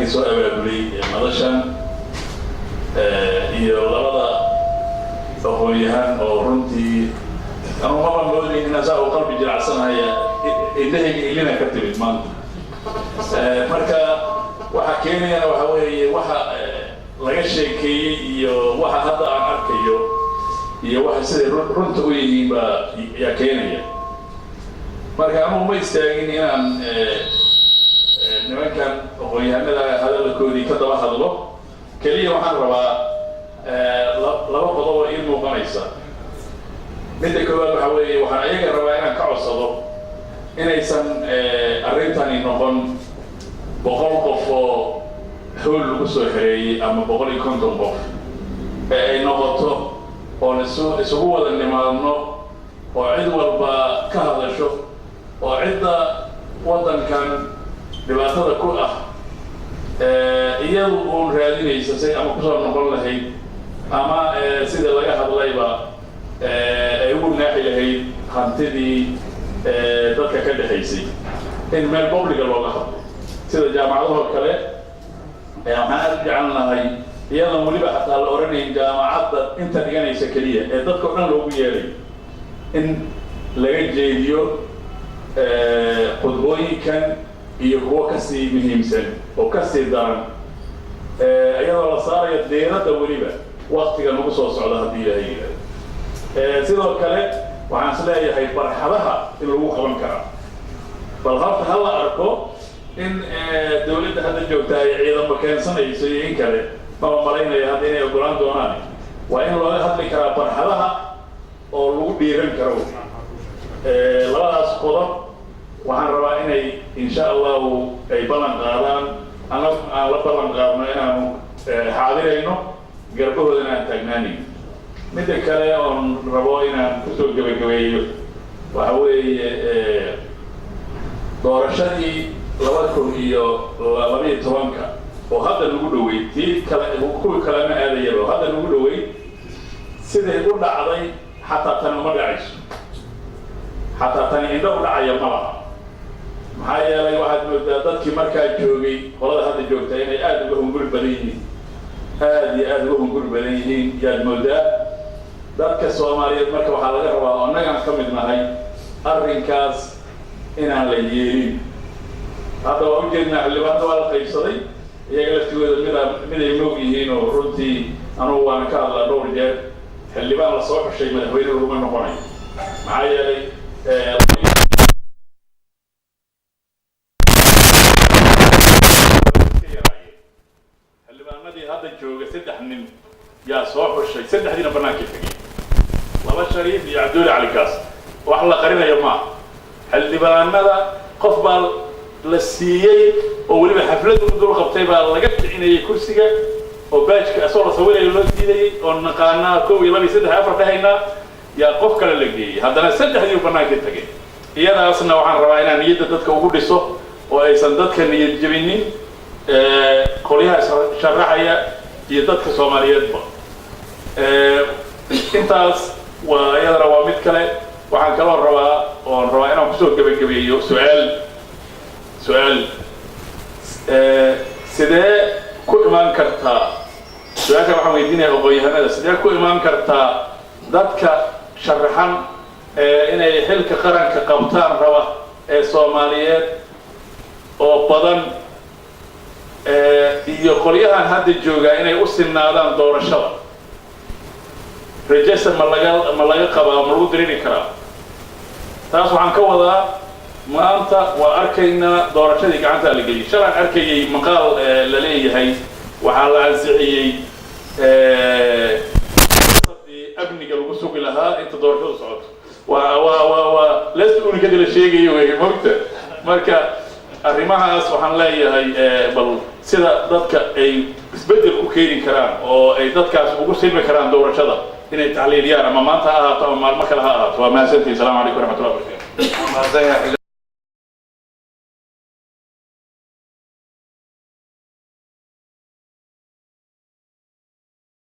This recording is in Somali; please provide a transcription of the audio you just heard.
soo abaabulay madashan iyo labada aqoonyahan oo runtii anu ma moodin in asaa qalbi jilacsanaya indhahayga ilina ka timid maanta marka waxa keenayana waxa weeye waxa laga sheekeeyay iyo waxa hadda aan arkayo iyo waxa sida runta u yihiin ba ya keenaya marka anu ma istaagin inaan nimankan aqoonyahanada hadalkoodii ka daba hadlo kaliya waxaan rabaa laba qodob oo ii muuqanaysa midda koowaad waxa weeye waxaan ayaga rabaa inaan ka codsado inaysan arrintani noqon 100 qof oo hawl lagu soo xereeyay ama 150 qof ay noqoto oo isugu wada nimaadno oo cid walba ka hadasho oo cidda wadankan dhibaatada ku ah iyadu uun raadinaysa say ama kusoo noqon lahayd ama sida laga hadlayba ay ugu naaxi lahayd hantidii dadka ka dhexaysay in meel publica looga hadlo sida jaamacadahoo kale waxaan aad u jeclan lahay iyadan weliba xataa la oranayn jaamacadda inta dhiganaysa keliya ee dadka o dhan loogu yeeray in laga jeediyo khudbooyinkan iyo kuwa kasii muhiimsan oo kasii daran iyadoo la saarayo deeradda weliba waqtiga nagu soo socda haddii ilaahay yidhaahdo sidoo kale waxaan is leeyahay barxadaha in lagu qaban karaa bal horta ha la arko in dawladda hadda joogta ay ciidamo keensanayso iyo in kale maba malaynaya hadda inay ogolaan doonaan waa in looga hadli karaa barxadaha oo lagu dhiiran karo labadaas qodob waxaan rabaa inay insha allahu ay ballan qaadaan aan la ballan qaadno inaanu xaadirayno garbahoodana aan taagnaanayn midda kale oon rabo inaan kusoo gebagabeeyo waxa weeye doorashadii 2012 oo hadda lagu dhawey tii kale kuwii kalena aadayaba hadda lagu dhawey siday u dhacday xataa tan uma dhacayso xataa tani indho u dhacaya ma laha maxaa yeelay waxaad moodaa dadkii markaa joogay qolada hadda joogta inay aad uga hunguri badan yihiin aad iyo aad uga hunguri badan yihiin yaad moodaa dadka Soomaaliyeed marka waxaa laga rabaa oo annagaan ka mid nahay arrinkaas inaan la yeelin hadda waa ujeednaa xildhibaanada waa la qaybsaday iyaga laftigooda mid ay moog yihiin oo runtii anugu waan ka hadlaa dhowr jeer xildhibaan la soo xushay madaxweyne laguma noqonayo maxaa yeelay hadda jooga 3 nin yaa soo xushay 3 dina banaanka tagay laba shariif iyo Cabdulla Ali Kaas wax la qarinayo ma xildhibaanada qof baa la siiyay oo waliba xaflad u dul qabtay baa laga xiinayay kursiga oo baajka asoo la sawirayo loo diiday oo naqaana 1 2 3 4 dhahayna yaa qof kale la geeyay haddana 3 dina banaanka tagay iyadaasna waxaan rabaa inaan niyadda dadka ugu dhiso oo aysan dadka niyad jabinin qoliyaha sharaxaya iyo dadka Soomaaliyeedba intaas waa iyadana waa mid kale waxaan kaloo rabaa inaan kusoo gebagabeeyo su'aal sidee ku imaan kartaa su'aasha waxaan weydiinayaa aqoonyahanada sidee ku imaan kartaa dadka sharaxan inay xilka qaranka qabtaan raba ee Soomaaliyeed oo badan iyo qoliyahan hadda jooga inay u sinaadaan doorashada register ma laga qabaa ma lagu dirini karaa taas waxaan ka wadaa maanta waa arkaynaa doorashadii gacanta la geliyay shalan arkayay maqaal la leeyahay waxaa la ansixiyay amniga lagu sugi lahaa inta doorashadu socoto waa leesta unika la sheegayo way moogta marka arrimahaas waxaan leeyahay bal sida dadka ay isbedel ku keeni karaan oo ay dadkaas ugu silmi karaan doorashada inay tacliiliyaan ama maanta ha ahaato ama maalmo kale ha ahaato waa mahadsantihiin. Assalaamu calaykum waraxmatullahi wabarakaatuh.